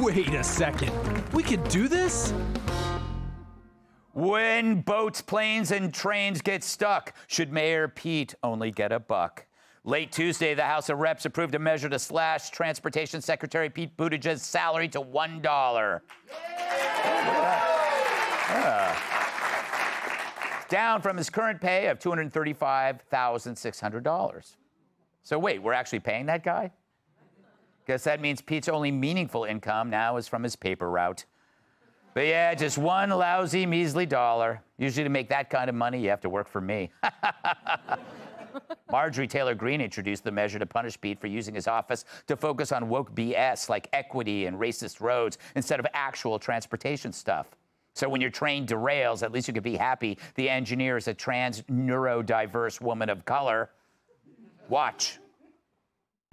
Wait a second. We could do this? When boats, planes, and trains get stuck, should Mayor Pete only get a buck? Late Tuesday, the House of Reps approved a measure to slash Transportation Secretary Pete Buttigieg's salary to $1. Down from his current pay of $235,600. So wait, we're actually paying that guy? Guess that means Pete's only meaningful income now is from his paper route. But yeah, just one lousy, measly dollar. Usually to make that kind of money, you have to work for me. Marjorie Taylor Greene introduced the measure to punish Pete for using his office to focus on woke BS like equity and racist roads instead of actual transportation stuff. So when your train derails, at least you could be happy the engineer is a trans neurodiverse woman of color. Watch.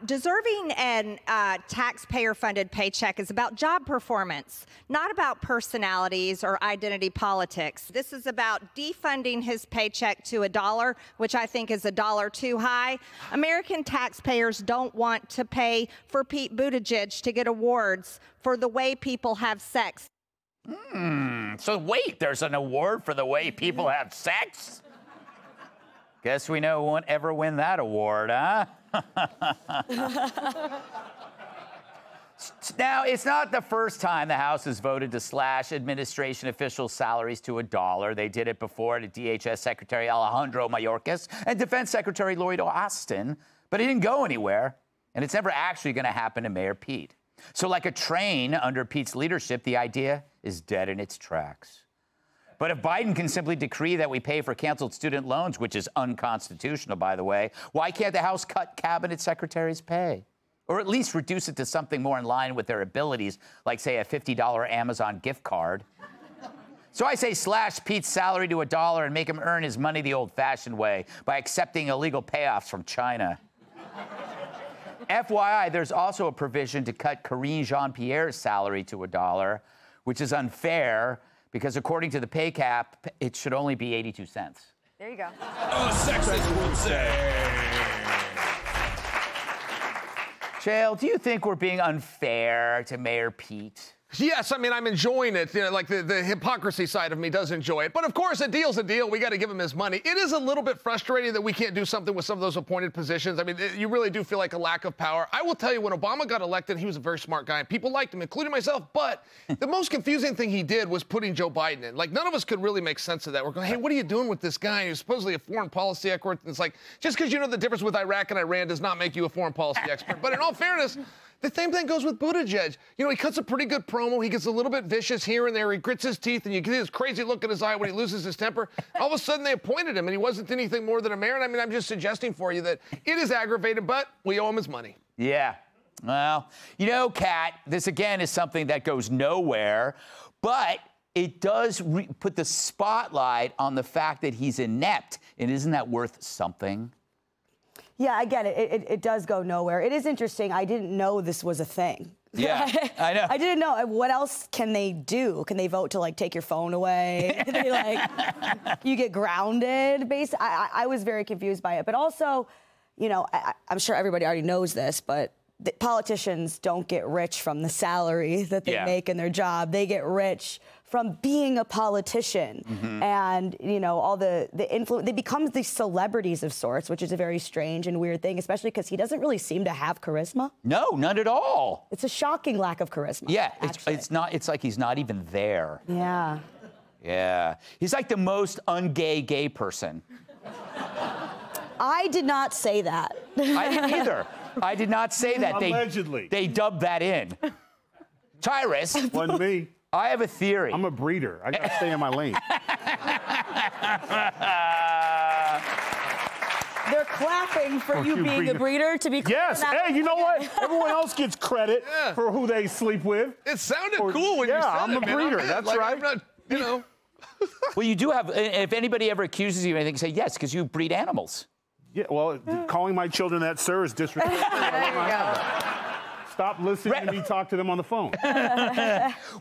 Deserving an taxpayer-funded paycheck is about job performance, not about personalities or identity politics. This is about defunding his paycheck to $1, which I think is $1 too high. American taxpayers don't want to pay for Pete Buttigieg to get awards for the way people have sex. So wait, there's an award for the way people have sex? Guess we know who won't ever win that award, huh? Now, it's not the first time the House has voted to slash administration officials' salaries to $1. They did it before to DHS Secretary Alejandro Mayorkas and Defense Secretary Lloyd Austin, but it didn't go anywhere, and it's never actually going to happen to Mayor Pete. So like a train under Pete's leadership, the idea is dead in its tracks. But if Biden can simply decree that we pay for canceled student loans, which is unconstitutional, by the way, why can't the House cut cabinet secretaries' pay? Or at least reduce it to something more in line with their abilities, like, say, a $50 Amazon gift card? So I say slash Pete's salary to $1 and make him earn his money the old-fashioned way by accepting illegal payoffs from China. FYI, there's also a provision to cut Karine Jean-Pierre's salary to $1, which is unfair, because according to the pay cap, it should only be 82 cents. There you go. A sexist would say. Chael, do you think we're being unfair to Mayor Pete? Yes, I mean, I'm enjoying it. You know, like the hypocrisy side of me does enjoy it. But of course, a deal's a deal. We got to give him his money. It is a little bit frustrating that we can't do something with some of those appointed positions. I mean, you really do feel like a lack of power. I will tell you, when Obama got elected, he was a very smart guy, and people liked him, including myself. But the most confusing thing he did was putting Joe Biden in. Like, none of us could really make sense of that. We're going, hey, what are you doing with this guy who's supposedly a foreign policy expert? And it's like, just because you know the difference with Iraq and Iran does not make you a foreign policy expert. But in all fairness, the same thing goes with Buttigieg. You know, he cuts a pretty good promo. He gets a little bit vicious here and there. He grits his teeth, and you get this crazy look in his eye when he loses his temper. All of a sudden, they appointed him, and he wasn't anything more than a mayor. And I mean, I'm just suggesting for you that it is aggravated, but we owe him his money. Yeah. Well, you know, Kat, this again is something that goes nowhere, but it does put the spotlight on the fact that he's inept. And isn't that worth something? Yeah, I get it. It does go nowhere. It is interesting. I didn't know this was a thing. Yeah, I know. I didn't know. What else can they do? Can they vote to, like, take your phone away? Can they, like, you get grounded? Basically, I was very confused by it. But also, you know, I'm sure everybody already knows this, but the politicians don't get rich from the salary that they make in their job. They get rich from being a politician. And, you know, all the influence, they become these celebrities of sorts, which is a very strange and weird thing, especially because he doesn't really seem to have charisma. No, none at all. It's a shocking lack of charisma. Yeah, it's like he's not even there. Yeah. Yeah. He's like the most gay person. I did not say that. I didn't either. I did not say that. Allegedly. They dubbed that in. Tyrus. Wasn't me. I have a theory. I'm a breeder. I gotta stay in my lane. They're clapping for you being a breeder, to be clear. Yes. Hey, you know what? Everyone else gets credit for who they sleep with. It sounded cool when you said it. Yeah, I'm a breeder. That's like, right. I'm not, you know. Well, you do have, if anybody ever accuses you of anything, say yes, because you breed animals. Yeah, well, calling my children that, sir, is disrespectful. stop listening to me talk to them on the phone.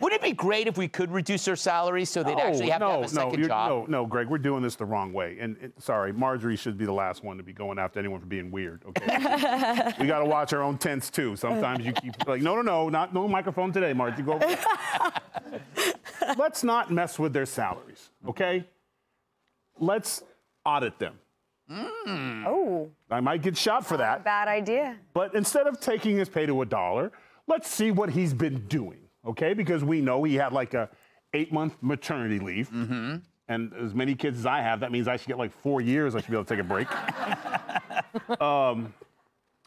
Wouldn't it be great if we could reduce their salaries so they'd actually have to have a second job? No, Greg, we're doing this the wrong way. And sorry, Marjorie should be the last one to be going after anyone for being weird, okay? We got to watch our own tents, too. Sometimes you keep like, no, no microphone today, Marjorie. Go over. Let's not mess with their salaries, okay? Let's audit them. Oh. I might get shot for that. Bad idea. But instead of taking his pay to $1, let's see what he's been doing, okay? Because we know he had like a 8-month maternity leave. Mm-hmm. And as many kids as I have, that means I should get like 4 years. I should be able to take a break.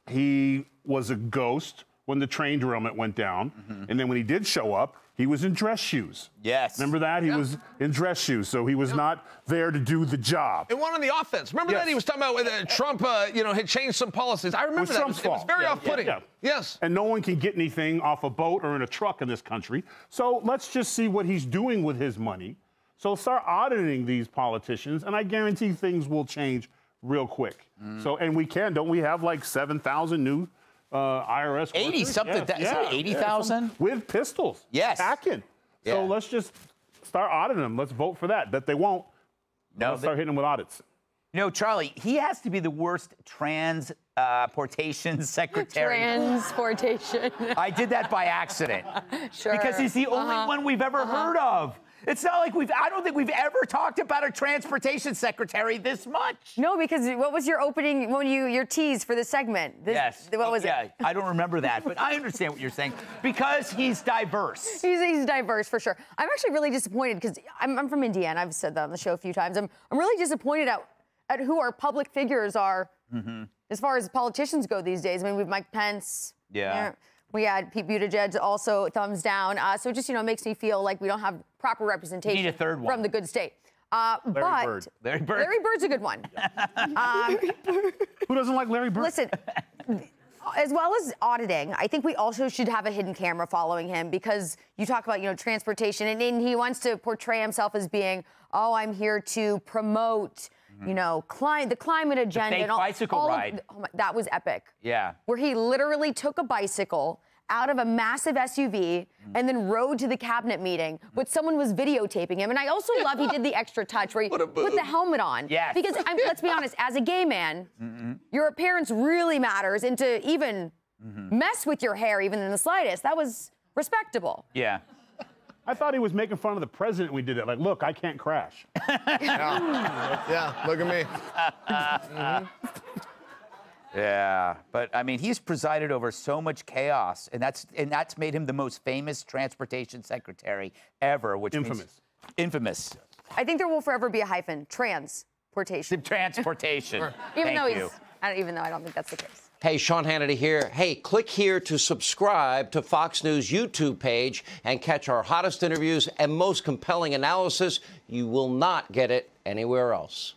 He was a ghost when the train derailment went down. Mm-hmm. And then when he did show up, he was in dress shoes. Yes. Remember that? He was in dress shoes, so he was not there to do the job. It won on the offense. Remember that? He was talking about when Trump, had changed some policies. I remember that. It was very off-putting. Yeah. Yes. And no one can get anything off a boat or in a truck in this country. So let's just see what he's doing with his money. So start auditing these politicians, and I guarantee things will change real quick. So, and we can. Don't we have like 7,000 new IRS 80 workers? something. Is that 80,000? With pistols. Yes. Hacking. So let's just start auditing them. Let's vote for that. Bet they won't. No. Let's start hitting them with audits. You know, Charlie, he has to be the worst transportation secretary. Transportation. I did that by accident. Sure. Because he's the only one we've ever heard of. It's not like I don't think we've ever talked about a transportation secretary this much. No, because what was your opening, your tease for the segment? Yes. What was it? Yeah, I don't remember that, but I understand what you're saying. Because he's diverse. He's diverse, for sure. I'm actually really disappointed, because I'm from Indiana. I've said that on the show a few times. I'm really disappointed at who our public figures are as far as politicians go these days. I mean, we have Mike Pence. Yeah. We had Pete Buttigieg also thumbs down. So it just, makes me feel like we don't have proper representation need a third one. from the good state. Larry Bird. Larry Bird. Larry Bird's a good one. Who doesn't like Larry Bird? Listen, as well as auditing, I think we also should have a hidden camera following him, because you talk about, transportation, and he wants to portray himself as being, I'm here to promote the climate agenda. The fake bicycle ride. That was epic. Yeah. Where he literally took a bicycle out of a massive SUV and then rode to the cabinet meeting, but someone was videotaping him. And I also love he did the extra touch where he put the helmet on. Yes. Because let's be honest, as a gay man, your appearance really matters, and to even mess with your hair even in the slightest, that was respectable. Yeah. I thought he was making fun of the president when we did it. Like, look, I can't crash. Yeah, look at me. Yeah, but I mean, he's presided over so much chaos, and that's made him the most famous transportation secretary ever, which means infamous. I think there will forever be a hyphen, transportation. Transportation. Even though I don't think that's the case. Hey, Sean Hannity here. Hey, click here to subscribe to Fox News YouTube page and catch our hottest interviews and most compelling analysis. You will not get it anywhere else.